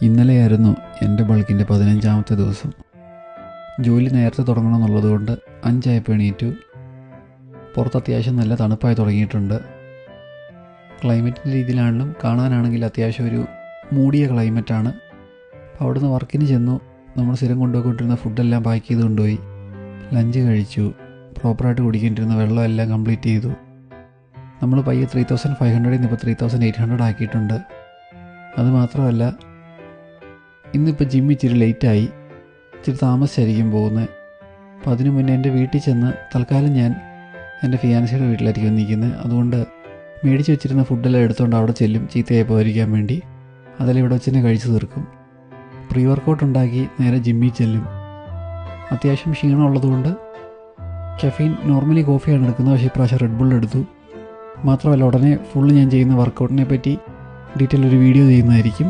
ഇന്നലെയായിരുന്നു എൻ്റെ ബൾക്കിൻ്റെ 15ാമത്തെ ദിവസം. ജോലി നേരത്തെ തുടങ്ങണമെന്നുള്ളതുകൊണ്ട് 5 എണീറ്റു. പുറത്ത് അത്യാവശ്യം നല്ല തണുപ്പായി തുടങ്ങിയിട്ടുണ്ട്. ക്ലൈമറ്റിൻ്റെ രീതിയിലാണെങ്കിലും കാണാനാണെങ്കിൽ അത്യാവശ്യം ഒരു മൂടിയ ക്ലൈമറ്റാണ്. അപ്പോൾ അവിടുന്ന് വർക്കിന് ചെന്നു. നമ്മൾ സ്ഥിരം കൊണ്ടുപോയിക്കൊണ്ടിരുന്ന ഫുഡെല്ലാം പാക്ക് ചെയ്ത് കൊണ്ടുപോയി. ലഞ്ച് കഴിച്ചു. പ്രോപ്പറായിട്ട് കുടിക്കേണ്ടിരുന്ന വെള്ളം എല്ലാം കംപ്ലീറ്റ് ചെയ്തു. നമ്മൾ പയ്യെ 3500 ഇപ്പോൾ 3800 ആക്കിയിട്ടുണ്ട്. അതുമാത്രമല്ല, ഇന്നിപ്പോൾ ജിമ്മ് ഇച്ചിരി ലേറ്റായി, ഇച്ചിരി താമസിച്ചായിരിക്കും പോകുന്നത്. അപ്പോൾ അതിനു മുന്നേ എൻ്റെ വീട്ടിൽ ചെന്ന് തൽക്കാലം ഞാൻ എൻ്റെ ഫിയാൻസിയുടെ വീട്ടിലായിരിക്കും നിൽക്കുന്നത്. അതുകൊണ്ട് മേടിച്ച് വെച്ചിരുന്ന ഫുഡെല്ലാം എടുത്തുകൊണ്ട് അവിടെ ചെല്ലും, ചീത്തയായി പോയിരിക്കാൻ വേണ്ടി. അതെല്ലാം ഇവിടെ വെച്ച് തന്നെ കഴിച്ച് തീർക്കും. പ്രീ വർക്കൗട്ട് ഉണ്ടാക്കി നേരെ ജിമ്മിൽ ചെല്ലും. അത്യാവശ്യം ക്ഷീണമുള്ളതുകൊണ്ട് കഫീൻ നോർമലി കോഫിയാണ് എടുക്കുന്നത്, പക്ഷേ ഇപ്രാവശ്യം റെഡ് ബുൾ എടുത്തു. മാത്രമല്ല, ഉടനെ ഫുള്ള് ഞാൻ ചെയ്യുന്ന വർക്കൗട്ടിനെ പറ്റി ഡീറ്റെയിൽ ഒരു വീഡിയോ ചെയ്യുന്നതായിരിക്കും.